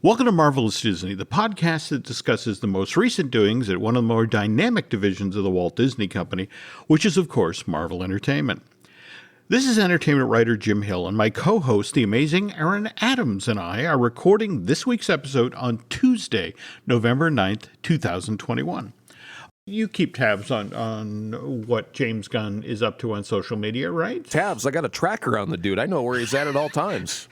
Welcome to Marvelous Disney, the podcast that discusses the most recent doings at one of the more dynamic divisions of the Walt Disney Company, which is, of course, Marvel Entertainment. This is entertainment writer Jim Hill, and my co-host, the amazing Aaron Adams, and I are recording this week's episode on Tuesday, November 9th, 2021. You keep tabs on what James Gunn is up to on social media, right? Tabs. I got a tracker on the dude. I know where he's at all times.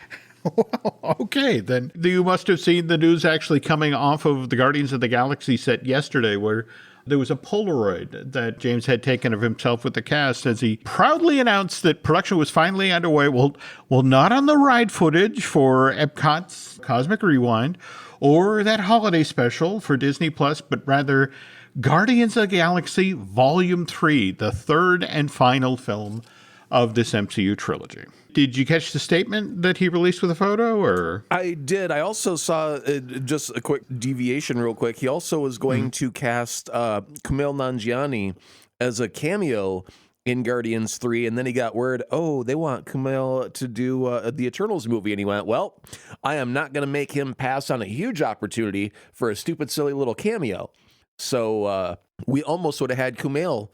Well, okay, then you must have seen the news actually coming off of the Guardians of the Galaxy set yesterday, where there was a Polaroid that James had taken of himself with the cast as he proudly announced that production was finally underway. Well, not on the ride footage for Epcot's Cosmic Rewind or that holiday special for Disney Plus, but rather Guardians of the Galaxy Volume 3, the third and final film of this MCU trilogy. Did you catch the statement that he released with a photo, or? I did. I also saw, just a quick deviation real quick, he also was going to cast Kumail Nanjiani as a cameo in Guardians 3, and then he got word, they want Kumail to do the Eternals movie, and he went, well, I am not going to make him pass on a huge opportunity for a stupid, silly little cameo. So we almost would have had Kumail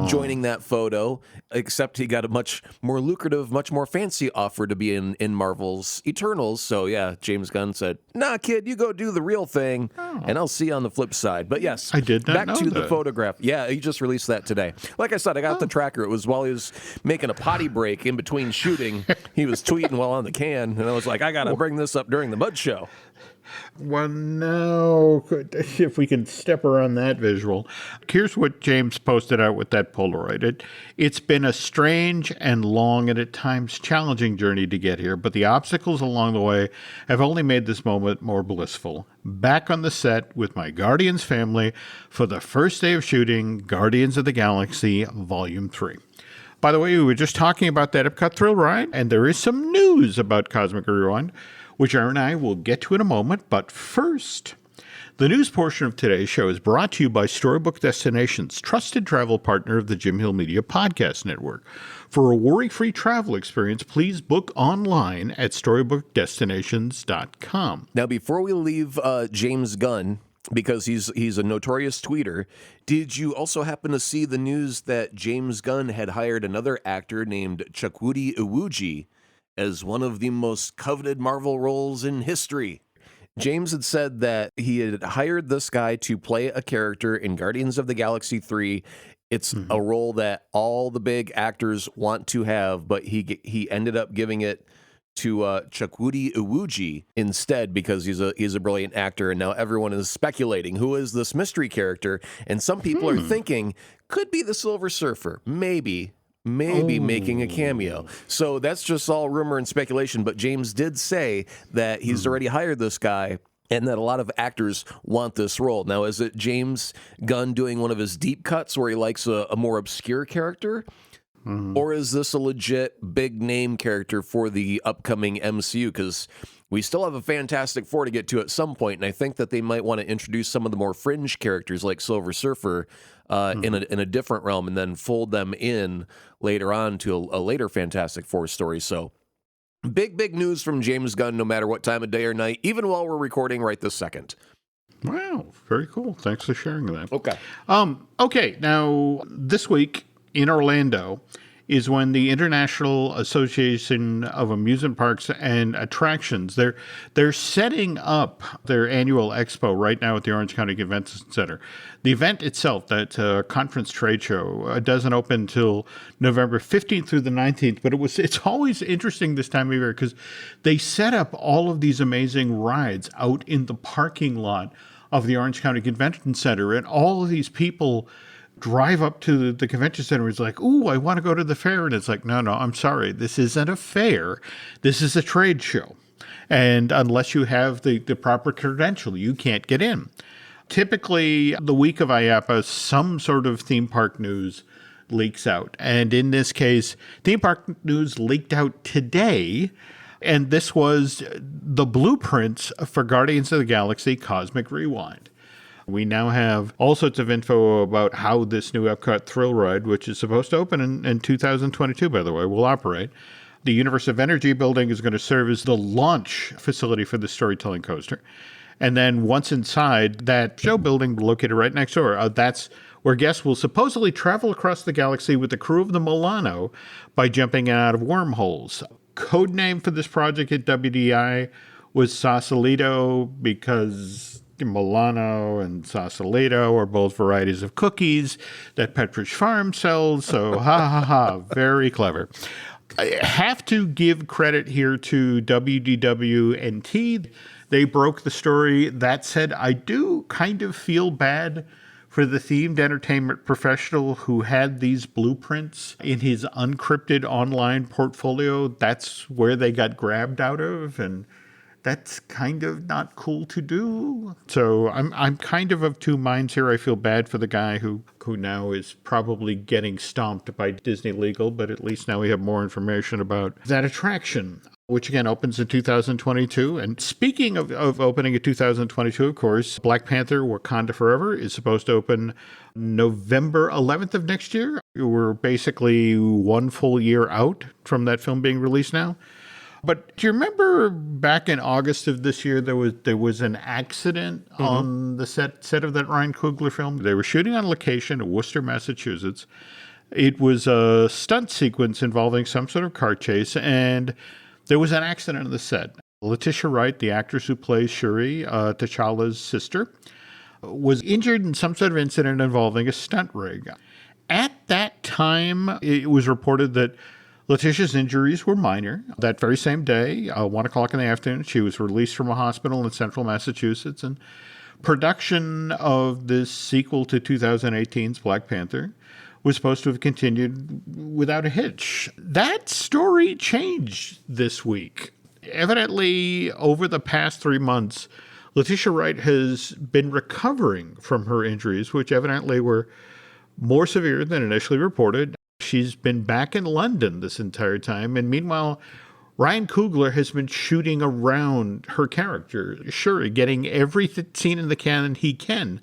joining that photo, except he got a much more lucrative, much more fancy offer to be in Marvel's Eternals. So yeah, James Gunn said, nah, kid, you go do the real thing, and I'll see you on the flip side. But yes, I did not back know to that. The photograph. Yeah, he just released that today. Like I said, I got the tracker. It was while he was making a potty break in between shooting. He was tweeting while on the can, and I was like, I got to bring this up during the Mud Show. Well, no, if we can step around that visual. Here's what James posted out with that Polaroid. It's been a strange and long and at times challenging journey to get here, but the obstacles along the way have only made this moment more blissful. Back on the set with my Guardians family for the first day of shooting Guardians of the Galaxy Volume 3. By the way, we were just talking about that Epcot Thrill Ride, and there is some news about Cosmic Rewind, which Aaron and I will get to in a moment. But first, the news portion of today's show is brought to you by Storybook Destinations, trusted travel partner of the Jim Hill Media Podcast Network. For a worry-free travel experience, please book online at StorybookDestinations.com. Now, before we leave James Gunn, because he's a notorious tweeter, did you also happen to see the news that James Gunn had hired another actor named Chukwudi Iwuji as one of the most coveted Marvel roles in history? James had said that he had hired this guy to play a character in Guardians of the Galaxy 3. It's a role that all the big actors want to have, but he ended up giving it to Chukwudi Iwuji instead because he's a brilliant actor, and now everyone is speculating who is this mystery character, and some people are thinking could be the Silver Surfer, maybe making a cameo. So that's just all rumor and speculation, but James did say that he's already hired this guy and that a lot of actors want this role. Now, is it James Gunn doing one of his deep cuts where he likes a more obscure character? Or is this a legit big-name character for the upcoming MCU? Because we still have a Fantastic Four to get to at some point, and I think that they might want to introduce some of the more fringe characters like Silver Surfer in a different realm and then fold them in later on to a later Fantastic Four story. So big news from James Gunn no matter what time of day or night, even while we're recording right this second. Wow, very cool. Thanks for sharing that. Okay. Okay, now this week in Orlando is when the International Association of Amusement Parks and Attractions, they're setting up their annual expo right now at the Orange County Convention Center. The event itself, that conference trade show, doesn't open until November 15th through the 19th, but it's always interesting this time of year because they set up all of these amazing rides out in the parking lot of the Orange County Convention Center, and all of these people drive up to the convention center. It's like, ooh, I want to go to the fair. And it's like, no, I'm sorry. This isn't a fair. This is a trade show. And unless you have the proper credential, you can't get in. Typically, the week of IAPA, some sort of theme park news leaks out. And in this case, theme park news leaked out today. And this was the blueprints for Guardians of the Galaxy Cosmic Rewind. We now have all sorts of info about how this new Epcot Thrill Ride, which is supposed to open in 2022, by the way, will operate. The Universe of Energy building is going to serve as the launch facility for the storytelling coaster. And then once inside, that show building located right next door, that's where guests will supposedly travel across the galaxy with the crew of the Milano by jumping in and out of wormholes. Code name for this project at WDI was Sausalito because Milano and Sausalito are both varieties of cookies that Pepperidge Farm sells. So, ha ha ha, very clever. I have to give credit here to WDW&T. They broke the story. That said, I do kind of feel bad for the themed entertainment professional who had these blueprints in his unencrypted online portfolio. That's where they got grabbed out of, and that's kind of not cool to do. So I'm kind of two minds here. I feel bad for the guy who now is probably getting stomped by Disney Legal, but at least now we have more information about that attraction, which again opens in 2022. And speaking of opening in 2022, of course, Black Panther Wakanda Forever is supposed to open November 11th of next year. We're basically one full year out from that film being released now. But do you remember back in August of this year, there was an accident on the set of that Ryan Coogler film? They were shooting on location in Worcester, Massachusetts. It was a stunt sequence involving some sort of car chase, and there was an accident on the set. Letitia Wright, the actress who plays Shuri, T'Challa's sister, was injured in some sort of incident involving a stunt rig. At that time, it was reported that Letitia's injuries were minor. That very same day, 1 o'clock in the afternoon, she was released from a hospital in central Massachusetts, and production of this sequel to 2018's Black Panther was supposed to have continued without a hitch. That story changed this week. Evidently, over the past 3 months, Letitia Wright has been recovering from her injuries, which evidently were more severe than initially reported. She's been back in London this entire time, and meanwhile, Ryan Coogler has been shooting around her character, Shuri, getting every scene in the canon he can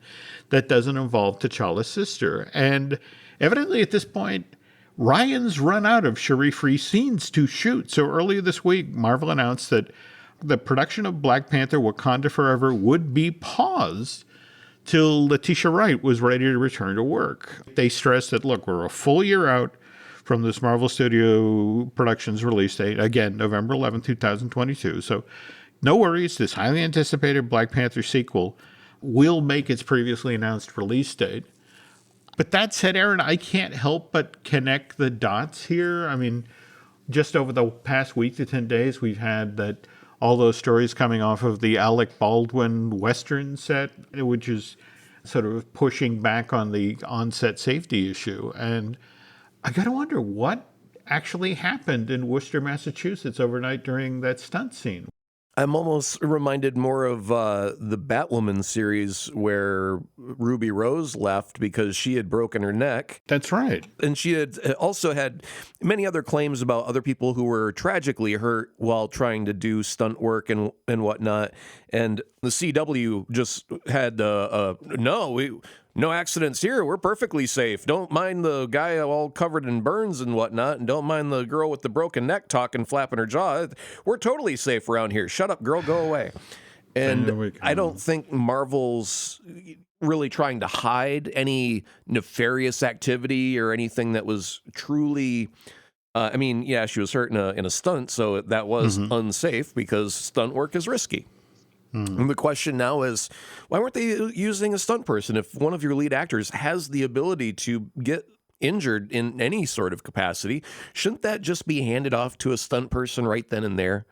that doesn't involve T'Challa's sister. And evidently at this point, Ryan's run out of Shuri-free scenes to shoot. So earlier this week, Marvel announced that the production of Black Panther Wakanda Forever would be paused till Letitia Wright was ready to return to work. They stressed that, look, we're a full year out from this Marvel Studio Productions release date, again, November 11, 2022. So no worries, this highly anticipated Black Panther sequel will make its previously announced release date. But that said, Aaron, I can't help but connect the dots here. I mean, just over the past week to 10 days, we've had that all those stories coming off of the Alec Baldwin Western set, which is sort of pushing back on the on-set safety issue. And I got to wonder what actually happened in Worcester, Massachusetts overnight during that stunt scene. I'm almost reminded more of the Batwoman series where Ruby Rose left because she had broken her neck. That's right. And she had also had many other claims about other people who were tragically hurt while trying to do stunt work and whatnot. And the CW just had, no accidents here. We're perfectly safe. Don't mind the guy all covered in burns and whatnot, and don't mind the girl with the broken neck talking, flapping her jaw. We're totally safe around here. Shut up, girl. Go away. And I don't think Marvel's really trying to hide any nefarious activity or anything that was truly... she was hurt in a stunt, so that was unsafe because stunt work is risky. And the question now is, why weren't they using a stunt person? If one of your lead actors has the ability to get injured in any sort of capacity, shouldn't that just be handed off to a stunt person right then and there?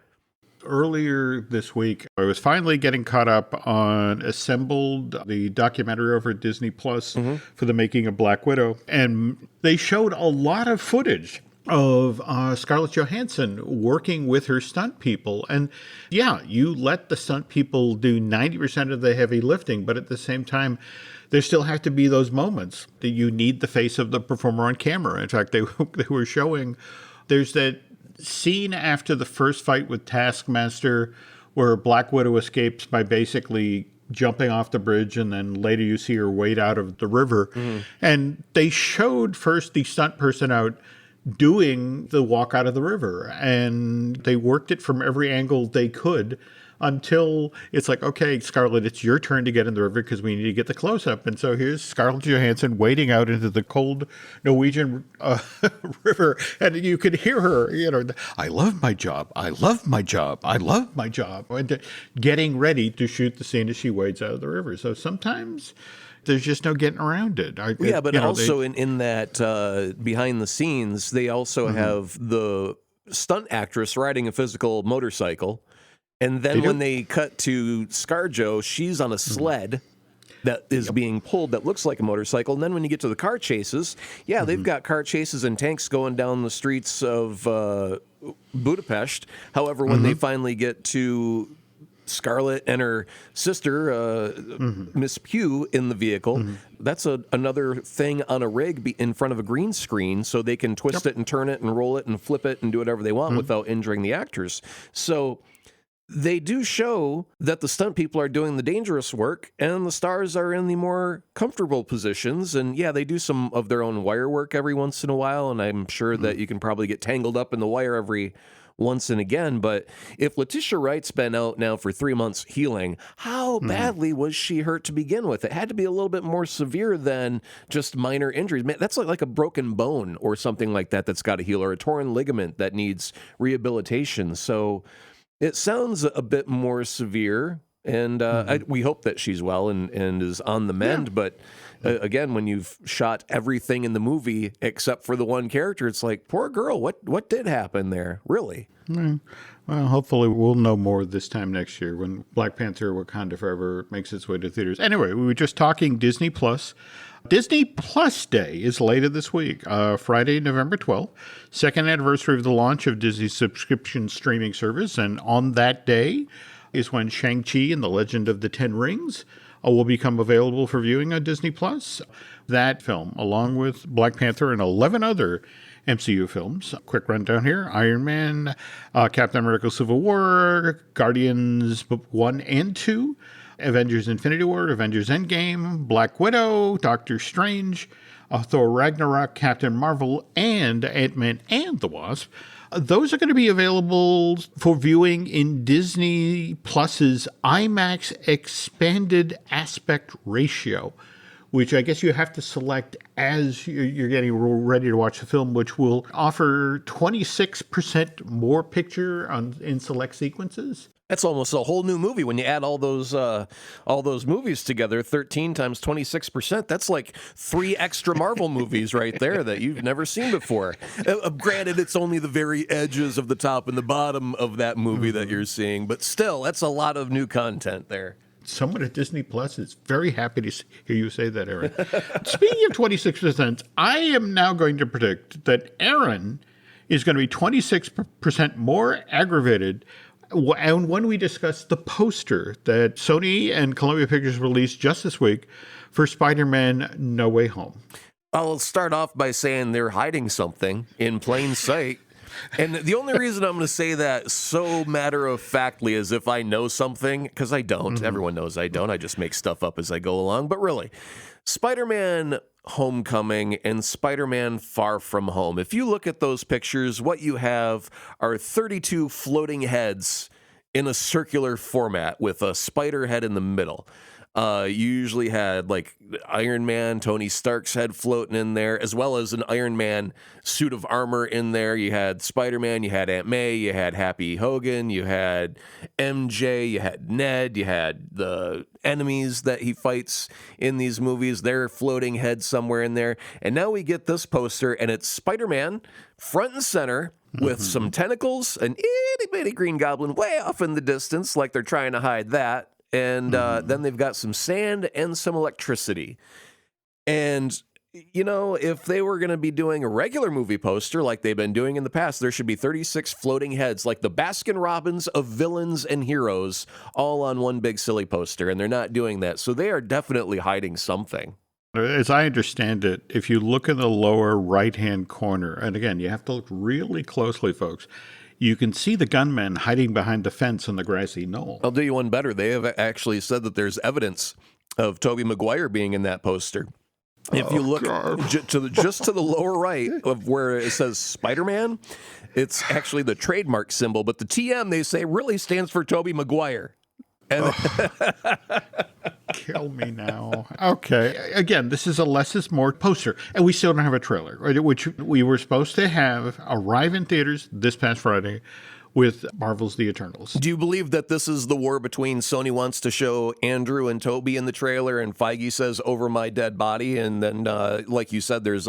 Earlier this week, I was finally getting caught up on Assembled, the documentary over at Disney Plus for the making of Black Widow. And they showed a lot of footage of Scarlett Johansson working with her stunt people. And yeah, you let the stunt people do 90% of the heavy lifting, but at the same time, there still have to be those moments that you need the face of the performer on camera. In fact, they were showing, there's that scene after the first fight with Taskmaster where Black Widow escapes by basically jumping off the bridge, and then later you see her wade out of the river. And they showed first the stunt person out doing the walk out of the river. And they worked it from every angle they could until it's like, okay, Scarlett, it's your turn to get in the river because we need to get the close-up. And so here's Scarlett Johansson wading out into the cold Norwegian river, and you could hear her, I love my job, I love my job, I love my job, and getting ready to shoot the scene as she wades out of the river. So sometimes there's just no getting around it. Yeah, but also in that behind the scenes, they also have the stunt actress riding a physical motorcycle. And then when they cut to ScarJo, she's on a sled that is being pulled that looks like a motorcycle. And then when you get to the car chases, they've got car chases and tanks going down the streets of Budapest. However, when they finally get to Scarlett and her sister, Miss Pugh, in the vehicle, that's another thing on a rig in front of a green screen, so they can twist it and turn it and roll it and flip it and do whatever they want without injuring the actors. So they do show that the stunt people are doing the dangerous work and the stars are in the more comfortable positions. And they do some of their own wire work every once in a while. And I'm sure that you can probably get tangled up in the wire every once and again. But if Letitia Wright's been out now for 3 months healing, how badly was she hurt to begin with? It had to be a little bit more severe than just minor injuries. Man, that's like a broken bone or something like that that's got to heal, or a torn ligament that needs rehabilitation. So it sounds a bit more severe, and we hope that she's well and is on the mend. But again, when you've shot everything in the movie except for the one character, it's like, poor girl, what did happen there, really? Well, hopefully we'll know more this time next year when Black Panther Wakanda Forever makes its way to theaters. Anyway, we were just talking Disney Plus. Disney Plus Day is later this week, Friday, November 12th, second anniversary of the launch of Disney's subscription streaming service. And on that day is when Shang-Chi and the Legend of the Ten Rings will become available for viewing on Disney Plus. That film, along with Black Panther and 11 other MCU films. Quick rundown here: Iron Man, Captain America Civil War, Guardians 1 and 2, Avengers Infinity War, Avengers Endgame, Black Widow, Doctor Strange, Thor Ragnarok, Captain Marvel, and Ant-Man and the Wasp. Those are going to be available for viewing in Disney Plus's IMAX expanded aspect ratio, which I guess you have to select as you're getting ready to watch the film, which will offer 26% more picture in select sequences. That's almost a whole new movie when you add all those movies together. 13 times 26%. That's like 3 extra Marvel movies right there that you've never seen before. Granted, it's only the very edges of the top and the bottom of that movie that you're seeing, but still, that's a lot of new content there. Someone at Disney Plus is very happy to hear you say that, Aaron. Speaking of 26%, I am now going to predict that Aaron is going to be 26% more aggravated. And when we discuss the poster that Sony and Columbia Pictures released just this week for Spider-Man No Way Home. I'll start off by saying they're hiding something in plain sight. And the only reason I'm going to say that so matter-of-factly is if I know something, because I don't. Everyone knows I don't. I just make stuff up as I go along. But really, Spider-Man Homecoming and Spider-Man Far From Home. If you look at those pictures, what you have are 32 floating heads in a circular format with a spider head in the middle. You usually had like Iron Man, Tony Stark's head floating in there, as well as an Iron Man suit of armor in there. You had Spider-Man, you had Aunt May, you had Happy Hogan, you had MJ, you had Ned, you had the enemies that he fights in these movies. Their floating heads somewhere in there. And now we get this poster, and it's Spider-Man front and center with some tentacles, an itty-bitty Green Goblin way off in the distance, like they're trying to hide that. And then they've got some sand and some electricity. And, you know, if they were going to be doing a regular movie poster like they've been doing in the past, there should be 36 floating heads, like the Baskin-Robbins of villains and heroes, all on one big silly poster. And they're not doing that. So they are definitely hiding something. As I understand it, if you look in the lower right-hand corner, and again, you have to look really closely, folks, you can see the gunman hiding behind the fence on the grassy knoll. I'll do you one better. They have actually said that there's evidence of Tobey Maguire being in that poster. If you look just to the lower right of where it says Spider-Man, it's actually the trademark symbol, but the TM, they say, really stands for Tobey Maguire. And Kill me now. Okay. Again, this is a less is more poster, and we still don't have a trailer, right, which we were supposed to have arrive in theaters this past Friday with Marvel's The Eternals. do you believe that this is the war between Sony wants to show Andrew and Toby in the trailer, and Feige says over my dead body, and then, like you said, there's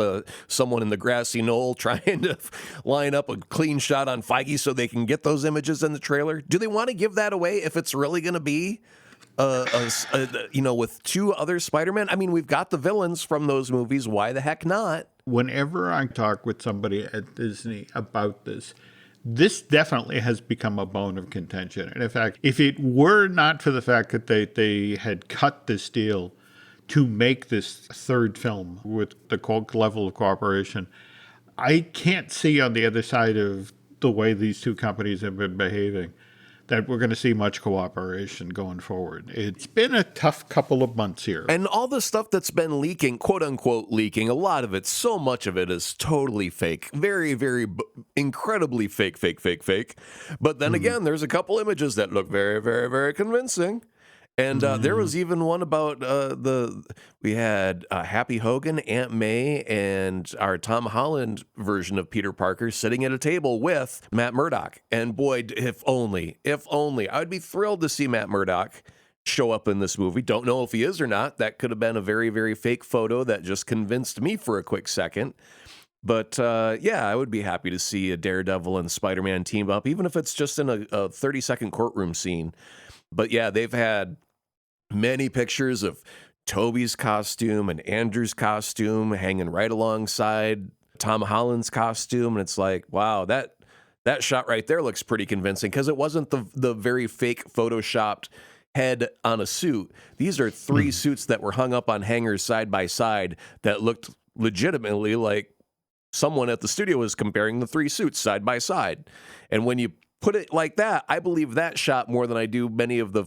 someone in the grassy knoll trying to line up a clean shot on Feige so they can get those images in the trailer? Do they want to give that away if it's really going to be, with two other Spider-Man? I mean, we've got the villains from those movies. Why the heck not? Whenever I talk with somebody at Disney about this definitely has become a bone of contention. And in fact, if it were not for the fact that they had cut this deal to make this third film with the level of cooperation, I can't see on the other side of the way these two companies have been behaving that we're going to see much cooperation going forward. It's been a tough couple of months here. And all the stuff that's been leaking, quote unquote leaking, a lot of it, so much of it is totally fake. Very, very incredibly fake. But then again, there's a couple images that look very, very, very convincing. And there was even one about we had Happy Hogan, Aunt May, and our Tom Holland version of Peter Parker sitting at a table with Matt Murdock. And boy, if only, I would be thrilled to see Matt Murdock show up in this movie. Don't know if he is or not. That could have been a very, very fake photo that just convinced me for a quick second. But I would be happy to see a Daredevil and Spider-Man team up, even if it's just in a 30-second courtroom scene. But yeah, they've had many pictures of Toby's costume and Andrew's costume hanging right alongside Tom Holland's costume. And it's like, wow, that shot right there looks pretty convincing, because it wasn't the very fake photoshopped head on a suit. These are three suits that were hung up on hangers side by side that looked legitimately like someone at the studio was comparing the three suits side by side. And when you put it like that, I believe that shot more than I do many of the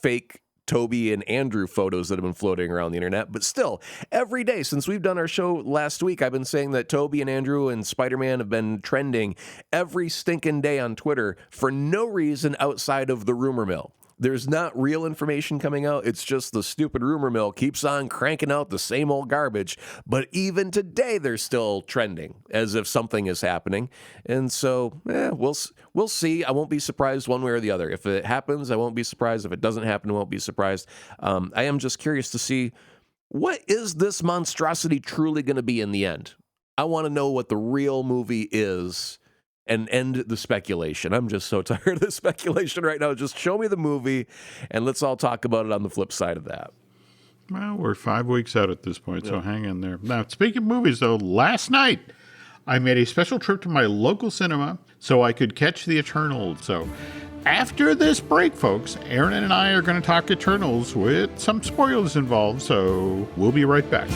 fake Toby and Andrew photos that have been floating around the internet. But still, every day since we've done our show last week, I've been saying that Toby and Andrew and Spider-Man have been trending every stinking day on Twitter for no reason outside of the rumor mill. There's not real information coming out. It's just the stupid rumor mill keeps on cranking out the same old garbage. But even today, they're still trending as if something is happening. And so, we'll see. I won't be surprised one way or the other. If it happens, I won't be surprised. If it doesn't happen, I won't be surprised. I am just curious to see, what is this monstrosity truly going to be in the end? I want to know what the real movie is and end the speculation. I'm just so tired of the speculation right now. Just show me the movie, and let's all talk about it on the flip side of that. Well, we're 5 weeks out at this point, so hang in there. Now, speaking of movies, though, last night I made a special trip to my local cinema so I could catch The Eternals. So after this break, folks, Aaron and I are going to talk Eternals with some spoilers involved, so we'll be right back.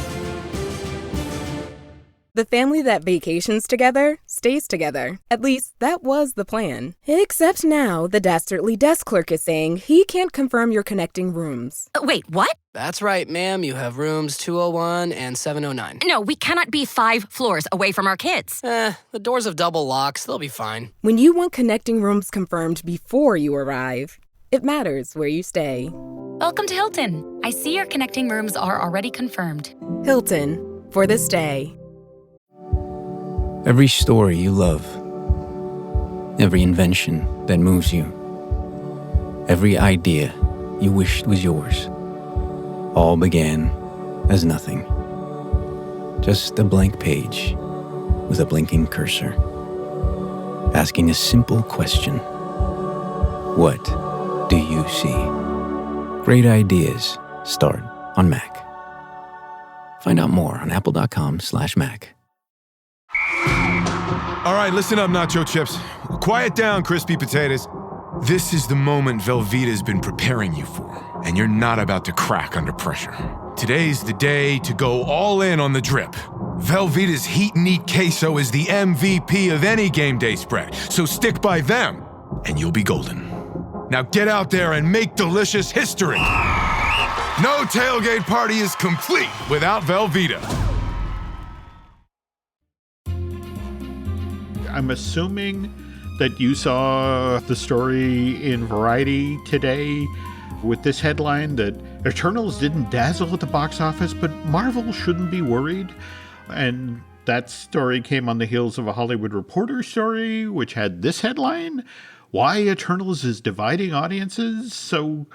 The family that vacations together stays together. At least, that was the plan. Except now, the dastardly desk clerk is saying he can't confirm your connecting rooms. Wait, what? That's right, ma'am. You have rooms 201 and 709. No, we cannot be 5 floors away from our kids. The doors have double locks. They'll be fine. When you want connecting rooms confirmed before you arrive, it matters where you stay. Welcome to Hilton. I see your connecting rooms are already confirmed. Hilton, for this day. Every story you love, every invention that moves you, every idea you wished was yours, all began as nothing. Just a blank page with a blinking cursor, asking a simple question: what do you see? Great ideas start on Mac. Find out more on apple.com/Mac. All right, listen up, nacho chips. Quiet down, crispy potatoes. This is the moment Velveeta's been preparing you for, and you're not about to crack under pressure. Today's the day to go all in on the drip. Velveeta's Heat and Eat Queso is the MVP of any game day spread, so stick by them, and you'll be golden. Now get out there and make delicious history. No tailgate party is complete without Velveeta. I'm assuming that you saw the story in Variety today with this headline that Eternals didn't dazzle at the box office, but Marvel shouldn't be worried. And that story came on the heels of a Hollywood Reporter story, which had this headline: Why Eternals is dividing audiences. So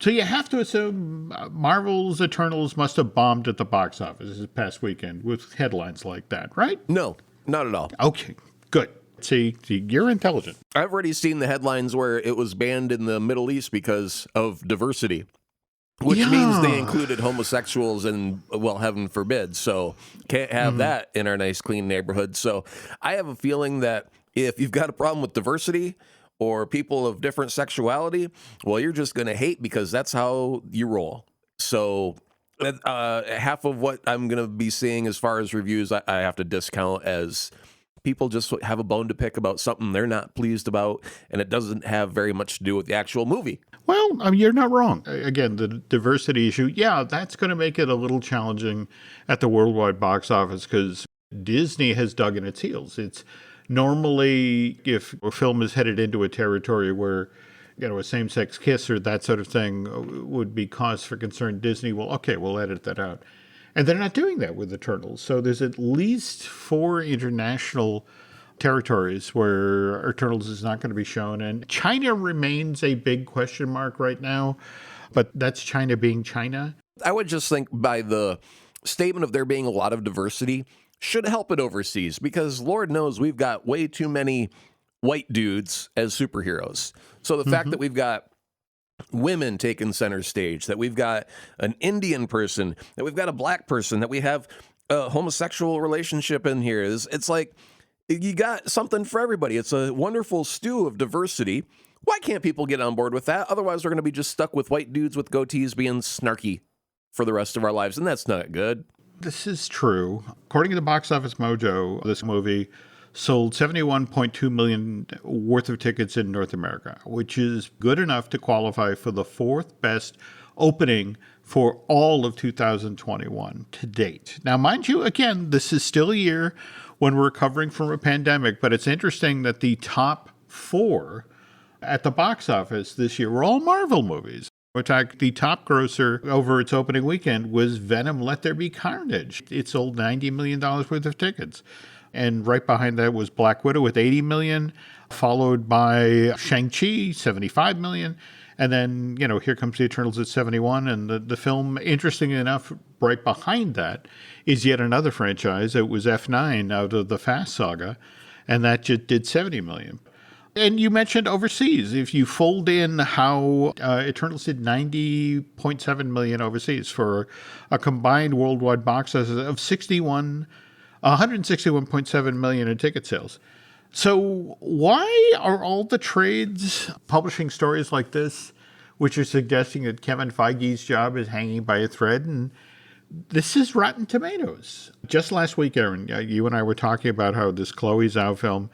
you have to assume Marvel's Eternals must have bombed at the box office this past weekend with headlines like that, right? No, not at all. Okay, good. See, you're intelligent. I've already seen the headlines where it was banned in the Middle East because of diversity, which means they included homosexuals and, well, heaven forbid. So can't have that in our nice, clean neighborhood. So I have a feeling that if you've got a problem with diversity or people of different sexuality, well, you're just going to hate because that's how you roll. So half of what I'm going to be seeing as far as reviews, I have to discount as people just have a bone to pick about something they're not pleased about, and it doesn't have very much to do with the actual movie. Well, I mean, you're not wrong. Again, the diversity issue, that's going to make it a little challenging at the worldwide box office because Disney has dug in its heels. It's normally, if a film is headed into a territory where, a same-sex kiss or that sort of thing would be cause for concern, Disney will, okay, we'll edit that out. And they're not doing that with Eternals. So there's at least 4 international territories where Eternals is not going to be shown. And China remains a big question mark right now, but that's China being China. I would just think by the statement of there being a lot of diversity should help it overseas, because Lord knows we've got way too many white dudes as superheroes. So the fact that we've got women taking center stage, that we've got an Indian person, that we've got a black person, that we have a homosexual relationship in here, it's like you got something for everybody. It's a wonderful stew of diversity. Why can't people get on board with that? Otherwise, we're going to be just stuck with white dudes with goatees being snarky for the rest of our lives, and that's not good. This is true. According to the Box Office Mojo, this movie sold 71.2 million worth of tickets in North America, which is good enough to qualify for the 4th best opening for all of 2021 to date. Now, mind you, again, this is still a year when we're recovering from a pandemic, but it's interesting that the top 4 at the box office this year were all Marvel movies. In fact, the top grosser over its opening weekend was Venom: Let There Be Carnage. It sold $90 million worth of tickets. And right behind that was Black Widow with $80 million, followed by Shang-Chi, $75 million. And then, here comes the Eternals at 71. And the film, interestingly enough, right behind that is yet another franchise. It was F9 out of the Fast saga, and that just did $70 million. And you mentioned overseas. If you fold in how Eternals did $90.7 million overseas for a combined worldwide box office of $161.7 million in ticket sales. So why are all the trades publishing stories like this, which are suggesting that Kevin Feige's job is hanging by a thread? And this is Rotten Tomatoes. Just last week, Aaron, you and I were talking about how this Chloe Zhao film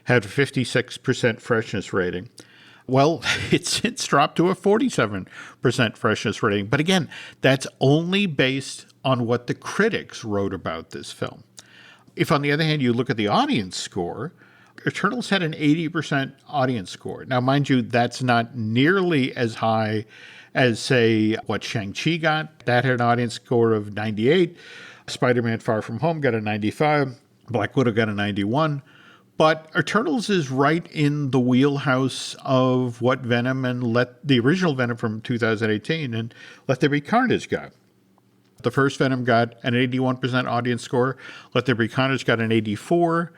had a 56% freshness rating. Well, it's since dropped to a 47% freshness rating. But again, that's only based on what the critics wrote about this film. If, on the other hand, you look at the audience score, Eternals had an 80% audience score. Now, mind you, that's not nearly as high as, say, what Shang-Chi got. That had an audience score of 98. Spider-Man Far From Home got a 95. Black Widow got a 91. But Eternals is right in the wheelhouse of what Venom and the original Venom from 2018 and Let There Be Carnage got. The first Venom got an 81% audience score. Let There Be Carnage got an 84%.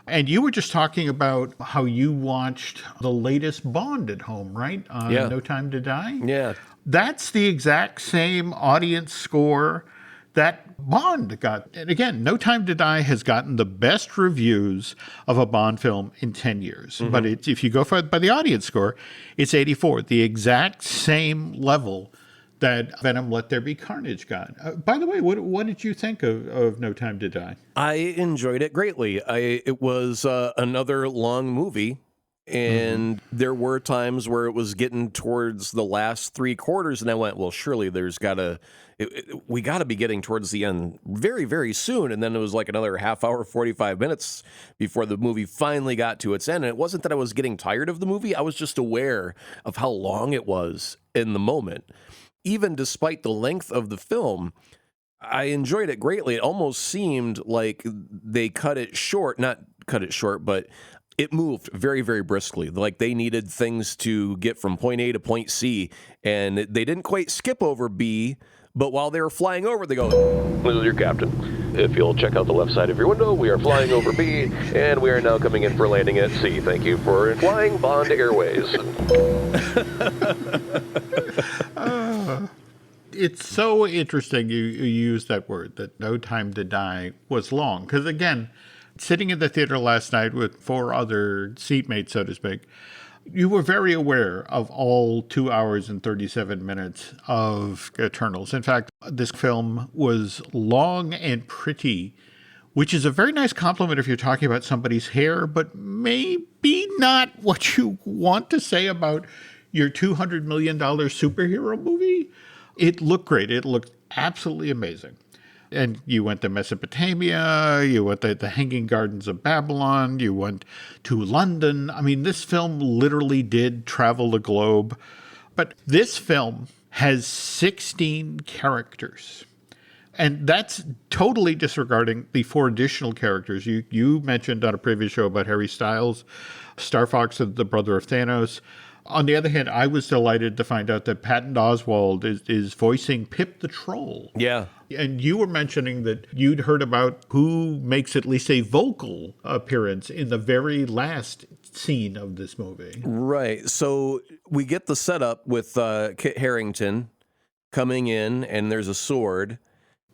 And you were just talking about how you watched the latest Bond at home, right? No Time to Die? Yeah. That's the exact same audience score that Bond got. And again, No Time to Die has gotten the best reviews of a Bond film in 10 years. But if you go by the audience score, it's 84, the exact same level that Venom: Let There Be Carnage got. By the way, what did you think of No Time to Die? I enjoyed it greatly. It was another long movie And there were times where it was getting towards the last 3/4, and I went, well, surely we got to be getting towards the end very, very soon. And then it was like another half hour, 45 minutes before the movie finally got to its end. And it wasn't that I was getting tired of the movie. I was just aware of how long it was in the moment. Even despite the length of the film, I enjoyed it greatly. It almost seemed like they cut it short, not cut it short, but it moved very, very briskly. Like they needed things to get from point A to point C, and they didn't quite skip over B, but while they were flying over, they go, "This is your captain. If you'll check out the left side of your window, we are flying over B, and we are now coming in for landing at C. Thank you for flying Bond Airways." It's so interesting you use that word, that No Time to Die was long. Because again, sitting in the theater last night with 4 other seatmates, so to speak, you were very aware of all 2 hours and 37 minutes of Eternals. In fact, this film was long and pretty, which is a very nice compliment if you're talking about somebody's hair, but maybe not what you want to say about your $200 million superhero movie. It looked great. It looked absolutely amazing. And you went to Mesopotamia, you went to the Hanging Gardens of Babylon, you went to London. I mean, this film literally did travel the globe. But this film has 16 characters. And that's totally disregarding the 4 additional characters. You mentioned on a previous show about Harry Styles, Star Fox, the brother of Thanos. On the other hand, I was delighted to find out that Patton Oswalt is voicing Pip the Troll. Yeah. And you were mentioning that you'd heard about who makes at least a vocal appearance in the very last scene of this movie. Right. So we get the setup with Kit Harington coming in, and there's a sword.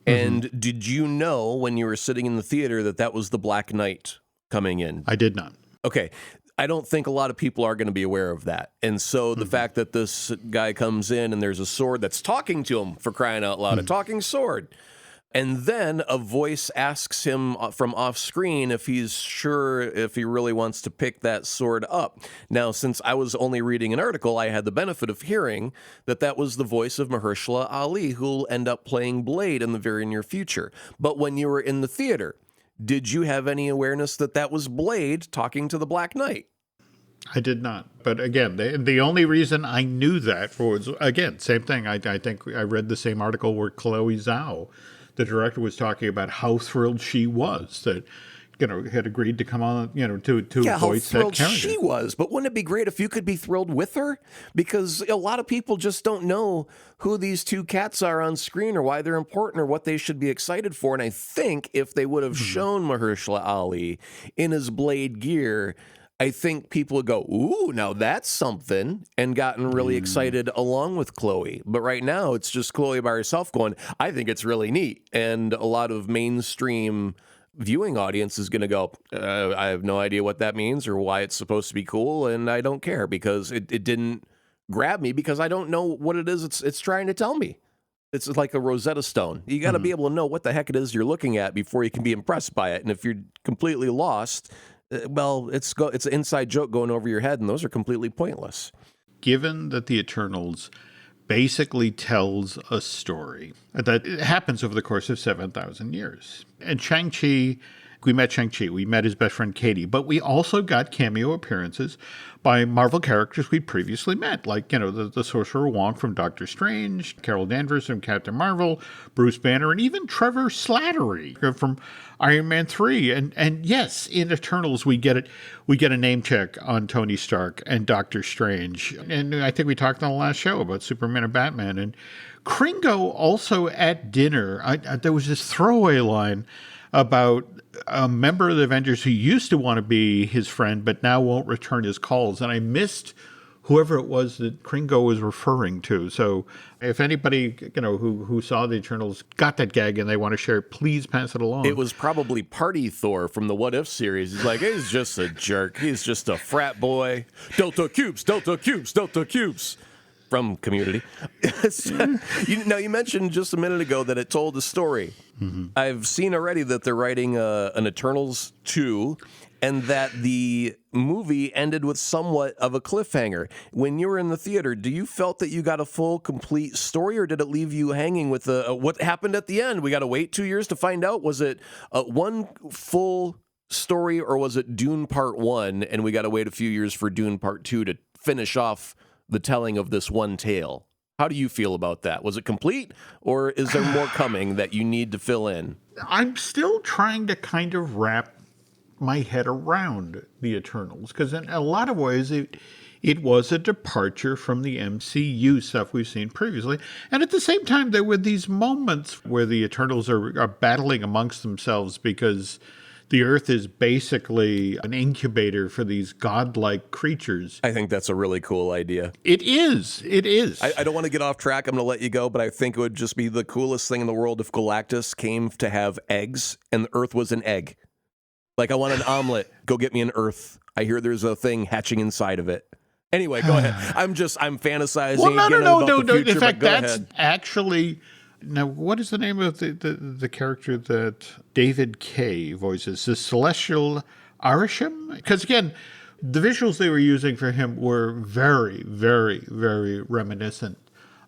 And did you know when you were sitting in the theater that was the Black Knight coming in? I did not. Okay. I don't think a lot of people are going to be aware of that. And so the fact that this guy comes in and there's a sword that's talking to him, for crying out loud, a talking sword. And then a voice asks him from off screen if he's sure if he really wants to pick that sword up. Now, since I was only reading an article, I had the benefit of hearing that was the voice of Mahershala Ali, who'll end up playing Blade in the very near future. But when you were in the theater, did you have any awareness that was Blade talking to the Black Knight? I did not. But again, the only reason I knew that was, again, same thing. I think I read the same article where Chloe Zhao, the director, was talking about how thrilled she was that, had agreed to come on, to voice that character. She was. But wouldn't it be great if you could be thrilled with her? Because a lot of people just don't know who these 2 cats are on screen or why they're important or what they should be excited for. And I think if they would have shown Mahershala Ali in his Blade gear, I think people would go, ooh, now that's something, and gotten really excited along with Chloe. But right now, it's just Chloe by herself going, I think it's really neat. And a lot of mainstream viewing audience is going to go, I have no idea what that means or why it's supposed to be cool, and I don't care because it didn't grab me because I don't know what it is it's trying to tell me. It's like a Rosetta Stone. You got to be able to know what the heck it is you're looking at before you can be impressed by it. And if you're completely lost, well, it's an inside joke going over your head, and those are completely pointless. Given that the Eternals basically tells a story that happens over the course of 7,000 years. And Shang-Chi, we met Shang-Chi, we met his best friend Katie, but we also got cameo appearances by Marvel characters we previously met, like, the Sorcerer Wong from Doctor Strange, Carol Danvers from Captain Marvel, Bruce Banner, and even Trevor Slattery from Iron Man 3. And yes, in Eternals we get a name check on Tony Stark and Doctor Strange. And I think we talked on the last show about Superman and Batman. And Kringo also at dinner, there was this throwaway line about a member of the Avengers who used to want to be his friend but now won't return his calls. And I missed whoever it was that Kringo was referring to. So if anybody, who saw the Eternals got that gag and they want to share it, please pass it along. It was probably Party Thor from the What If series. He's like, he's just a jerk. He's just a frat boy. Delta Cubes, Delta Cubes, Delta Cubes. From Community. You mentioned just a minute ago that it told a story. I've seen already that they're writing an Eternals 2, and that the movie ended with somewhat of a cliffhanger. When you were in the theater, do you felt that you got a full, complete story, or did it leave you hanging with what happened at the end? We got to wait 2 years to find out. Was it one full story, or was it Dune Part 1, and we got to wait a few years for Dune Part 2 to finish off the telling of this one tale? How do you feel about that? Was it complete, or is there more coming that you need to fill in? I'm still trying to kind of wrap my head around the Eternals, because in a lot of ways it was a departure from the MCU stuff we've seen previously. And at the same time, there were these moments where the Eternals are battling amongst themselves because the Earth is basically an incubator for these godlike creatures. I think that's a really cool idea. It is. It is. I don't want to get off track. I'm going to let you go, but I think it would just be the coolest thing in the world if Galactus came to have eggs and the Earth was an egg. Like, I want an omelet. Go get me an Earth. I hear there's a thing hatching inside of it. Anyway, go ahead. I'm fantasizing. Well, no. Future, In fact, that's ahead. actually... Now, what is the name of the character that David Kaye voices? The Celestial Arisham? Because, again, the visuals they were using for him were very, very, very reminiscent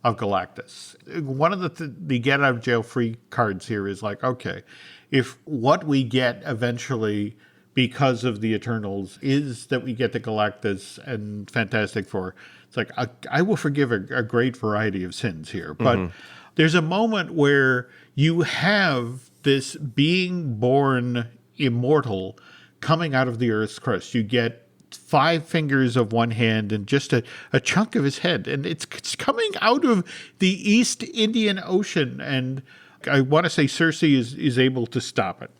of Galactus. One of the get-out-of-jail-free cards here is like, okay, if what we get eventually because of the Eternals is that we get the Galactus and Fantastic Four, it's like, I will forgive a great variety of sins here. But there's a moment where you have this being born immortal coming out of the Earth's crust. You get 5 fingers of one hand and just a chunk of his head. And it's coming out of the East Indian Ocean. And I want to say Cersei is able to stop it.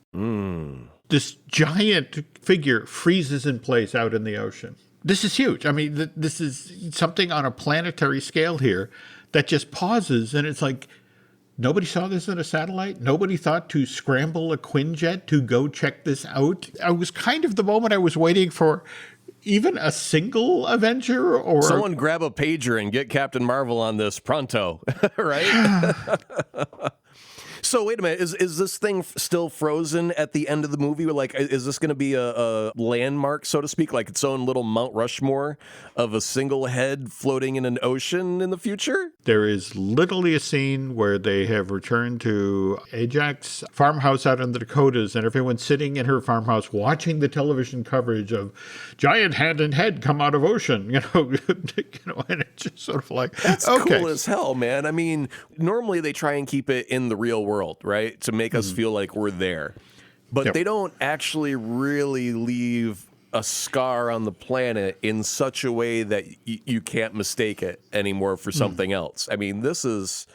This giant figure freezes in place out in the ocean. This is huge. I mean, this is something on a planetary scale here that just pauses, and it's like, nobody saw this in a satellite? Nobody thought to scramble a Quinjet to go check this out? I was kind of the moment I was waiting for even a single Avenger or... Someone grab a pager and get Captain Marvel on this pronto, right? So wait a minute, is this thing still frozen at the end of the movie? Like, is this going to be a landmark, so to speak, like its own little Mount Rushmore of a single head floating in an ocean in the future? There is literally a scene where they have returned to Ajax's farmhouse out in the Dakotas, and everyone's sitting in her farmhouse watching the television coverage of giant hand and head come out of ocean, and it's just sort of like, that's okay. Cool as hell, man. I mean, normally they try and keep it in the real world, right? To make us feel like we're there. But they don't actually really leave a scar on the planet in such a way that you can't mistake it anymore for something else. I mean, this is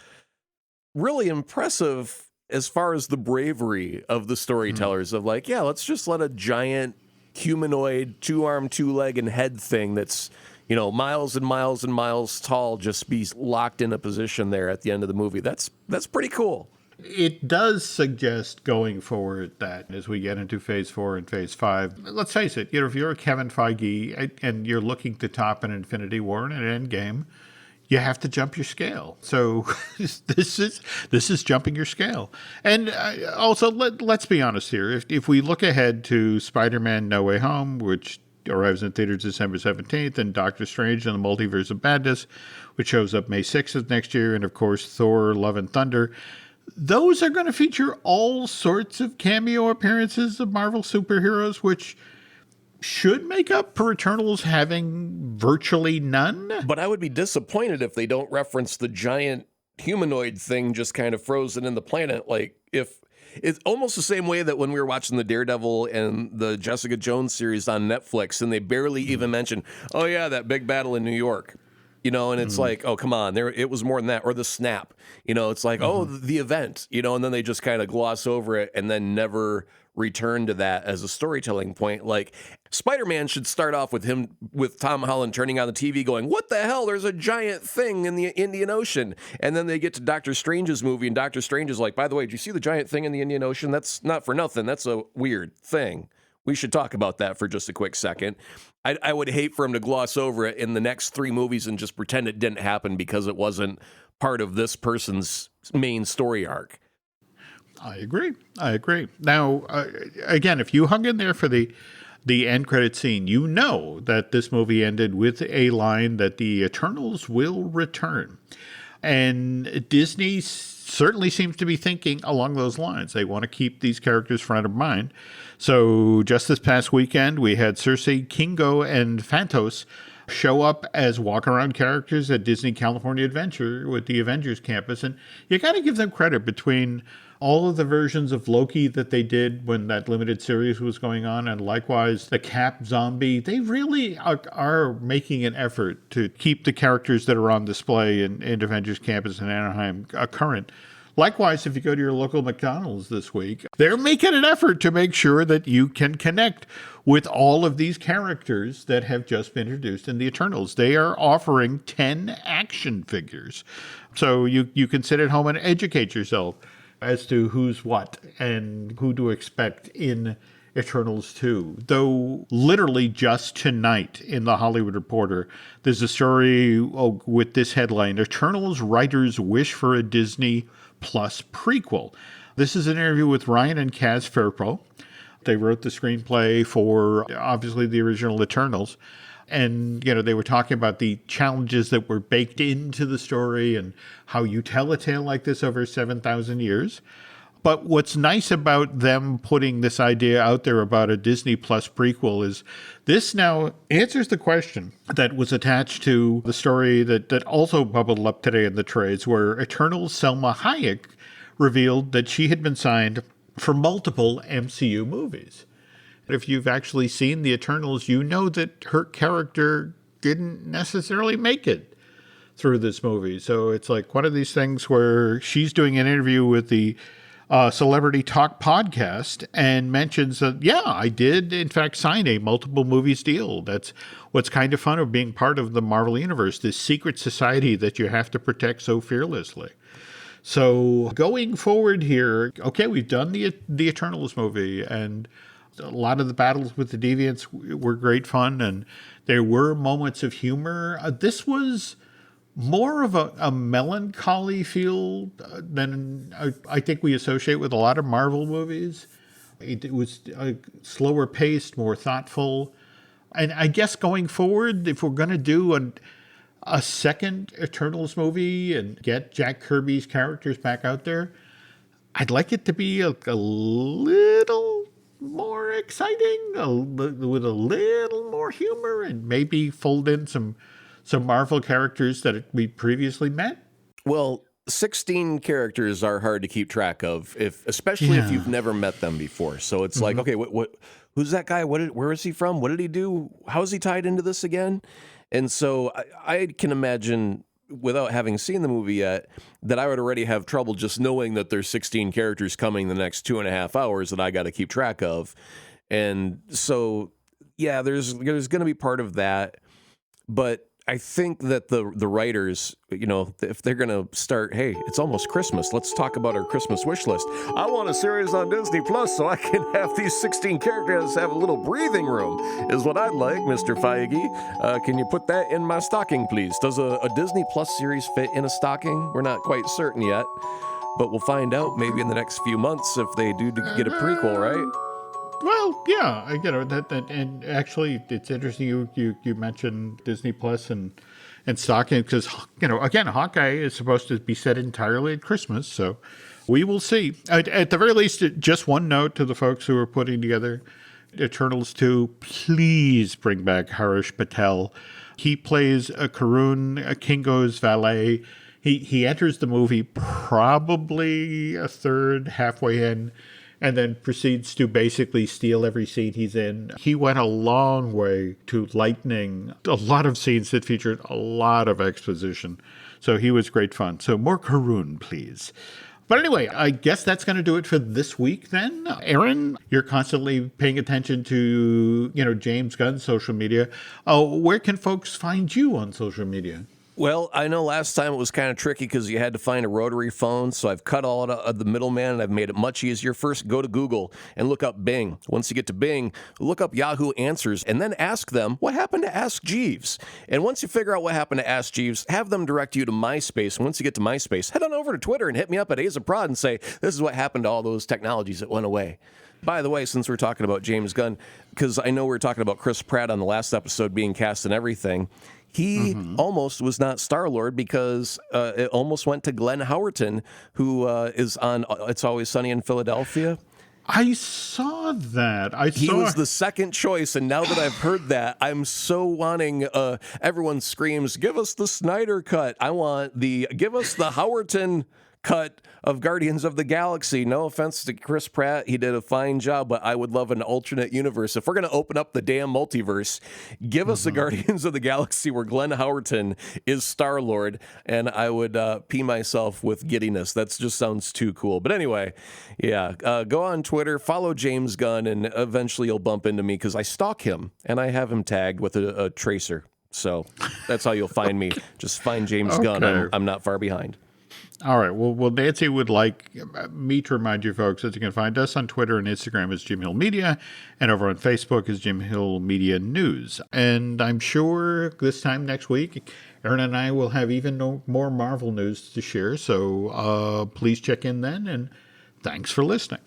really impressive as far as the bravery of the storytellers of like, yeah, let's just let a giant humanoid 2-arm, 2-leg and head thing that's, miles and miles and miles tall just be locked in a position there at the end of the movie. That's pretty cool. It does suggest going forward that as we get into phase 4 and phase 5, let's face it, if you're a Kevin Feige and you're looking to top an Infinity War and an Endgame, you have to jump your scale. So this is jumping your scale. And also, let's be honest here. If we look ahead to Spider-Man No Way Home, which arrives in theaters December 17th, and Doctor Strange and the Multiverse of Madness, which shows up May 6th of next year, and of course Thor, Love and Thunder, those are going to feature all sorts of cameo appearances of Marvel superheroes, which should make up for Eternals having virtually none. But I would be disappointed if they don't reference the giant humanoid thing just kind of frozen in the planet. Like, if it's almost the same way that when we were watching the Daredevil and the Jessica Jones series on Netflix, and they barely even mention, oh yeah, that big battle in New York. And it's like, oh, come on, it was more than that. Or the snap, it's like, oh, the event, and then they just kind of gloss over it and then never return to that as a storytelling point. Like, Spider-Man should start off with Tom Holland turning on the TV going, what the hell? There's a giant thing in the Indian Ocean. And then they get to Doctor Strange's movie, and Doctor Strange is like, by the way, did you see the giant thing in the Indian Ocean? That's not for nothing. That's a weird thing. We should talk about that for just a quick second. I would hate for him to gloss over it in the next 3 movies and just pretend it didn't happen because it wasn't part of this person's main story arc. I agree. Now, again, if you hung in there for the the end credit scene, you know that this movie ended with a line that the Eternals will return. And Disney certainly seems to be thinking along those lines. They want to keep these characters front of mind. So just this past weekend, we had Cersei, Kingo, and Phantos show up as walk-around characters at Disney California Adventure with the Avengers campus. And you got to give them credit between all of the versions of Loki that they did when that limited series was going on, and likewise the Cap zombie. They really are making an effort to keep the characters that are on display in Avengers Campus in Anaheim current. Likewise, if you go to your local McDonald's this week, they're making an effort to make sure that you can connect with all of these characters that have just been introduced in the Eternals. They are offering 10 action figures. So you can sit at home and educate yourself as to who's what and who to expect in Eternals 2. Though literally just tonight in the Hollywood Reporter, there's a story with this headline, Eternals writers wish for a Disney Plus prequel. This is an interview with Ryan and Kaz Firpo. They wrote the screenplay for, obviously, the original Eternals. And, they were talking about the challenges that were baked into the story and how you tell a tale like this over 7,000 years. But what's nice about them putting this idea out there about a Disney Plus prequel is this now answers the question that was attached to the story that also bubbled up today in the trades, where Eternals Selma Hayek revealed that she had been signed for multiple MCU movies. If you've actually seen the Eternals, you know that her character didn't necessarily make it through this movie. So it's like one of these things where she's doing an interview with the Celebrity Talk podcast and mentions that, yeah, I did, in fact, sign a multiple movies deal. That's what's kind of fun of being part of the Marvel Universe, this secret society that you have to protect so fearlessly. So going forward here, okay, we've done the Eternals movie, and a lot of the battles with the Deviants were great fun, and there were moments of humor. This was more of a melancholy feel than I think we associate with a lot of Marvel movies. It was slower paced, more thoughtful. And I guess going forward, if we're going to do a second Eternals movie and get Jack Kirby's characters back out there, I'd like it to be a little more exciting, with a little more humor, and maybe fold in some Marvel characters that we previously met. Well, 16 characters are hard to keep track of, especially if you've never met them before. So it's like, okay, what? Who's that guy? Where is he from? What did he do? How is he tied into this again? And so I can imagine, without having seen the movie yet, that I would already have trouble just knowing that there's 16 characters coming the next 2.5 hours that I got to keep track of. And so, yeah, there's going to be part of that. But I think that the writers, if they're going to start, hey, it's almost Christmas, let's talk about our Christmas wish list. I want a series on Disney Plus so I can have these 16 characters have a little breathing room, is what I'd like, Mr. Feige. Can you put that in my stocking, please? Does a Disney Plus series fit in a stocking? We're not quite certain yet, but we'll find out maybe in the next few months if they do get a prequel, right? Well, yeah, I get it. That and actually, it's interesting you mentioned Disney Plus and stocking, because again, Hawkeye is supposed to be set entirely at Christmas, so we will see. At the very least, just one note to the folks who are putting together Eternals 2: please bring back Harish Patel. He plays a Karun, Kingo's valet. He enters the movie probably a third, halfway in, and then proceeds to basically steal every scene he's in. He went a long way to lightening a lot of scenes that featured a lot of exposition. So he was great fun. So more Karun, please. But anyway, I guess that's going to do it for this week then. Aaron, you're constantly paying attention to, James Gunn's social media. Where can folks find you on social media? Well, I know last time it was kind of tricky because you had to find a rotary phone, so I've cut all of the middleman and I've made it much easier. First, go to Google and look up Bing. Once you get to Bing, look up Yahoo Answers and then ask them, what happened to Ask Jeeves? And once you figure out what happened to Ask Jeeves, have them direct you to MySpace. And once you get to MySpace, head on over to Twitter and hit me up at AzaProd and say, this is what happened to all those technologies that went away. By the way, since we're talking about James Gunn, because I know we were talking about Chris Pratt on the last episode being cast and everything, he almost was not Star-Lord because it almost went to Glenn Howerton, who is on It's Always Sunny in Philadelphia. I saw that. He was the second choice, and now that I've heard that, I'm so wanting. Everyone screams, "Give us the Snyder cut!" I want give us the Howerton cut of Guardians of the Galaxy. No offense to Chris Pratt, he did a fine job, but I would love an alternate universe. If we're going to open up the damn multiverse, give us the Guardians of the Galaxy where Glenn Howerton is Star-Lord, and I would pee myself with giddiness. That just sounds too cool. But anyway, yeah, go on Twitter, follow James Gunn, and eventually you'll bump into me because I stalk him, and I have him tagged with a tracer. So that's how you'll find me. Just find James Gunn. I'm not far behind. All right. Well, Nancy would like me to remind you folks that you can find us on Twitter and Instagram as Jim Hill Media, and over on Facebook as Jim Hill Media News. And I'm sure this time next week, Aaron and I will have even more Marvel news to share. So please check in then, and thanks for listening.